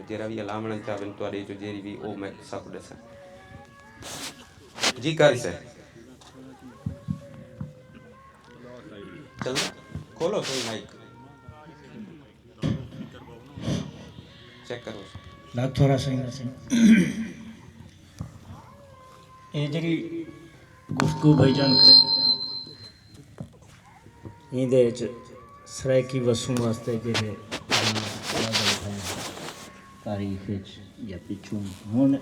جیڑا بھی علامنا چاہن تواڈے جو جیڑی بھی او میں سب دساں جی کاری سے چل کھولو کوئی مائک چیک کرو لاکھ تھوڑا صحیح یہ جی گفتگو بھائی جان کریں یہ سرائکی وسوں واسطے جڑے تاریخ یا پچھوں ہوں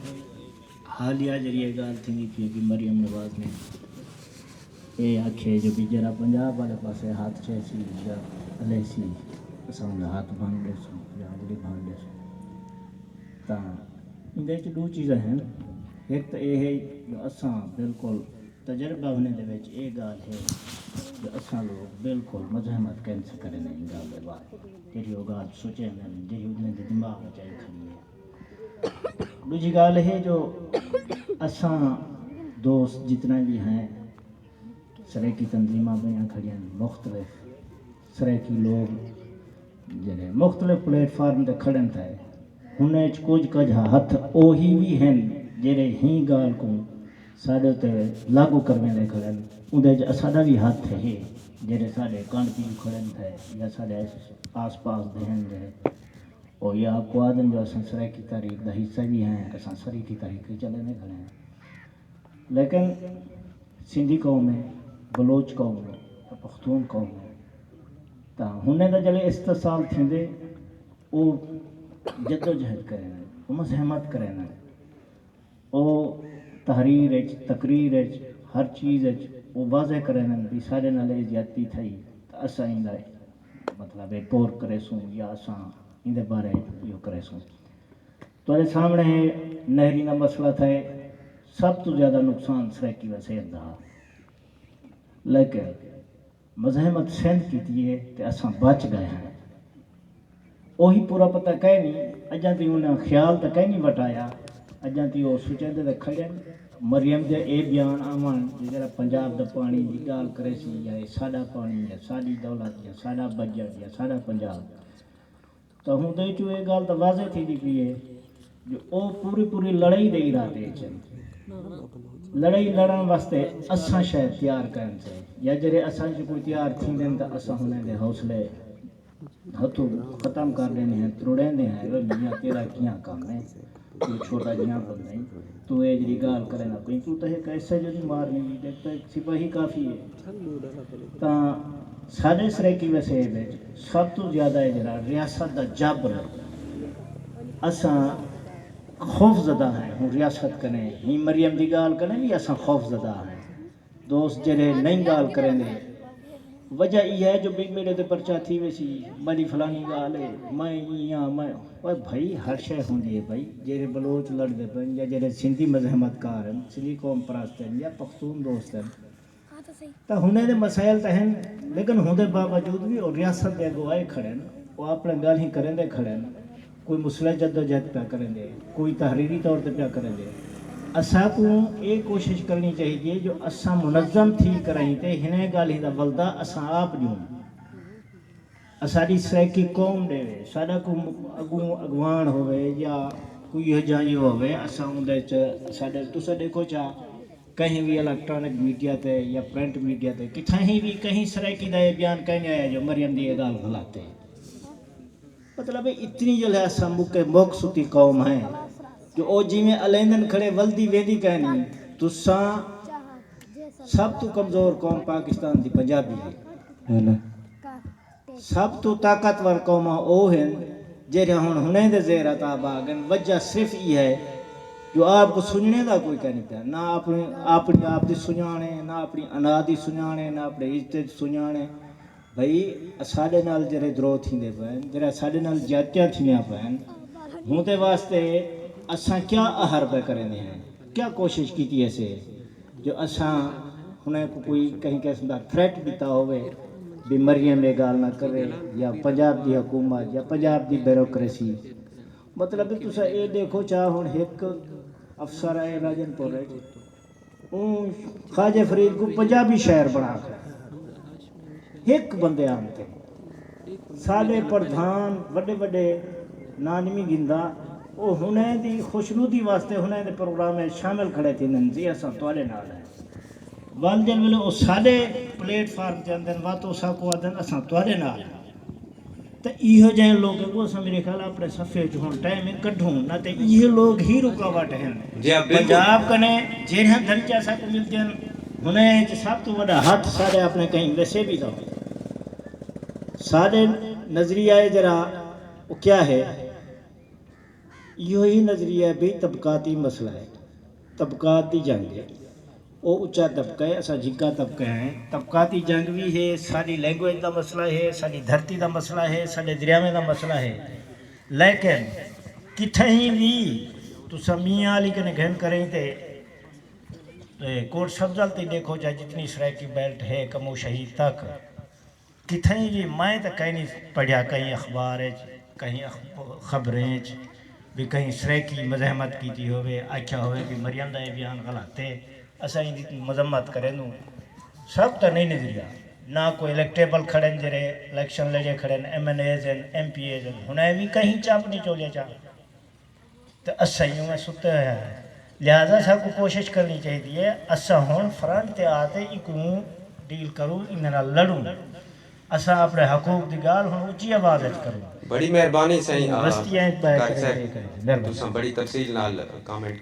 حالیہ جی گال تھی پی کہ مریم نواز نے یہ آخے جو بھی جرا پنجاب والے پاسے ہاتھ چے سی یا ہلے سی اصل ہاتھ بن ڈے سو یا انگلی بن ڈے سو تو اندر دو چیزیں ہیں ایک تو یہ ہے جو اساں بالکل تجربہ ہونے دے وچ یہ گال ہے جو اساں لوگ بالکل مزاحمت کینسل کریں نہیں گال دے بعد جی وہ گال سوچے میں جی انہیں دماغ میں چاہیے کھڑی ہے دوسری گال ہے جو اساں دوست جتنے بھی ہیں سرائکی تنظیمیں بنیاں کھڑی ہیں مختلف سرائکی لوگ جڑے مختلف پلیٹ فارم تے کھڑن تھے انہیں کچھ کجھ ہاتھ اوہی بھی ہیں جڑے ہی گال کو ساڈے تے لاگو کرنے لے کھڑن اندر ساڈا بھی ہاتھ ہے جڑے ساڈے کان پی کھڑن تھے یا ساڈے آس پاس دہن دے اور یا آپ کو آدم جو اساں سرائکی تاریخ دا حصہ بھی ہیں اساں سرائکی تاریخ چلے نہیں کھڑے ہیں لیکن سندھی قوم ہے بلوچ قوم ہے پختون قوم ہے تو ہنے دا جلے استحصال تھیندے او جد و جہد کریں وہ مزاحمت کریں وہ تحریر تقریر ہر چیز وہ واضح کریں بھی سارے نالے زیادتی تھئی تو اساں اندر مطلب پور کرے سوں یا اساں اندر بارے یہ کرے سوں تو سامنے نہری کا مسئلہ تھا سب تو زیادہ نقصان سرائکی وسیعت دا لیکن مزاحمت سندھ کی ہے کہ اساں بچ گئے ہیں وہی پورا پتہ کہیں نہیں اجاں تی انہیں خیال تو کہیں نہیں وٹایا اجاں تی وہ سوچے دے کھڑے مریم دے اے بیان آمن جڑا پنجاب دا پانی دی گال کرے سی یا ساڈا پانی یا ساڈی دولت یا ساڈا بجٹ یا ساڈا پنجاب تو ہوں دے چو یہ گال تو واضح تھی دی پی ہے جو او پوری لڑائی دے ارادے چن لڑائی لڑن واسطے اساں شاید تیار کرن سے یا جڑے اساں جو کوئی تیار تھیندن تا اساں ہونے دے حوصلے ہتھوں ختم کر دینے ہیں تروڑیں دے ہیں میاں تیرا کیاں کام ہے تو چھوٹا جیاں بند نہیں تو اے جڑی گال کرے نہ کوئی تو تے کیسے جو نہیں مارنی دیکھتا سپاہی کافی ہے تا سارے سرائکی ویسے سب تو زیادہ ہے جڑا ریاست دا جبر اساں خوف زدہ ہیں ہوں ریاست کریں ہی مریم دی گال کریں بھی اساں خوف زدہ ہیں دوست جڑے نہیں گال کریں دے وجہ یہ ہے جو بھی میرے دے پرچہ تھی ویسی مری فلانی گال ہے میں یہاں میں بھائی ہر شے ہوندی ہے بھائی جڑے بلوچ لڑ دے پن یا جڑے سندھی مزاحمت کار ہیں سندھی قوم پرست ہیں یا پختون دوست ہیں تو ہونے دے مسائل تو ہیں لیکن ہوندے باوجود بھی اور ریاست دے گوائے کھڑے ہیں وہ اپنے گال ہی کریں دے کھڑے ہیں کوئی مسلح جد و جہد پہ کریں دے کوئی تحریری طور پہ پہ کریں دے اساں کو یہ کوشش کرنی چاہیے جو اساں منظم تھی کریں تے ہنے گالی دا ولدہ اساں آپ جوں اساڑی سرائکی قوم دے ساڑا کو اگوان ہوئے یا کوئی جائیں ہوئے اساں اندر ساڑے تو سا دیکھو چاہ کہیں بھی الیکٹرانک میڈیا تے یا پرنٹ میڈیا تے کتھیں بھی کہیں سرائکی دا یہ بیان کہیں آیا جو مریم دی گال بھلاتے مطلب اتنی جو ہے اساں موک ستی قوم ہیں جو او جی میں علیندن کھڑے ولدی ویدی کہنی تو ساں سب تو کمزور قوم پاکستان دی پنجابی ہے سب تو طاقتور قوم او ہیں جہاں ہنے دے زیر عطاب آگن وجہ صرف یہ ہے جو آپ کو سننے دا کوئی کہہ نہیں پیا نہ اپنی آپ دی سنانے نہ اپنی انا دی سنانے نہ اپنے عزت سنانے بھئی ساڑے نال جرے درو تھیندے پہن جرے ساڑے نال جاتیاں تھیندیاں پہن ہوں تے واسطے اساں کیا اہر پہ کریں ہیں کیا کوشش کیتی ایسے جو اساں انہیں کوئی کہیں قسم دا تھریٹ دیتا ہوئے بھی مریم میں گال نہ کرے یا پنجاب دی حکومت یا پنجاب دی بیوروکریسی مطلب تو سا اے دیکھو چاہ ہون ایک افسر آئے راجن پور ہے اون خواجہ فرید کو پنجابی شہر بنا کر ایک بندے آنتے سادے پردھان بڑے بڑے نانمی گندہ وہ ہنے دی خوشنودی واسطے ہنے دے پروگرام میں شامل کھڑے تھی ننزی اساں توالے نال ہیں وال جن ویلے وہ سارے پلیٹ فارم کے اندر واتو سا کو آدھن اساں توالے نال ہیں تو یہ جائیں لوگ کو اساں میرے خیال اپنے صفحے جو ہون ٹائم میں کڈھوں نہ تے یہ لوگ ہی رکاوٹ ہیں جی آپ بالکل پنجاب کنے جہاں درجہ سا کو ملتے ہیں ہنے سب تو بڑا ہاتھ سارے اپنے کہیں ویسے بھی دو سارے نظریہ جرا وہ کیا ہے یہی نظریہ بھی طبقاتی مسئلہ ہے طبقاتی جنگ ہے وہ اچا طبقہ ہے اسا جھکا طبقہ ہیں طبقاتی جنگ بھی ہے ساری لینگویج دا مسئلہ ہے ساری دھرتی دا مسئلہ ہے سارے دریاویں دا مسئلہ ہے لیکن کتھیں بھی تو سمیاں علی کنے گھن کریں تے کوٹ سبزل تے دیکھو چاہے جتنی سرائکی بیلٹ ہے کمو شہید تک کتھیں بھی میں تو کہیں نہیں پڑھیا کہیں اخبار کہیں خبریں بھی کہیں سرائکی مزاحمت کیتی ہوئے آکھیا ہوئے کہ مریم دا یہ بیان غلط ہے اساں دی مذمت کریں نو سب تو نہیں نظریہ نہ کوئی الیکٹیبل کھڑن جرے الیکشن لڑے کھڑن ایم این ایز ہیں ایم پی ایز ہیں انہیں بھی کہیں چاپ نہیں چولیا چاپ تو اساں یوں میں ستے ہویا ہے لہذا سب کو کوشش کرنی چاہیے اساں ہون فرنٹ تے آتے اکوں ڈیل کروں انہاں لڑوں اساں اپنے حقوق دی گال ہن اونچی آواز کروں بڑی مہربانی سائیں بستیاں ایک بار ڈاکٹر کریں صاحب تساں بڑی تفصیل نال کامنٹ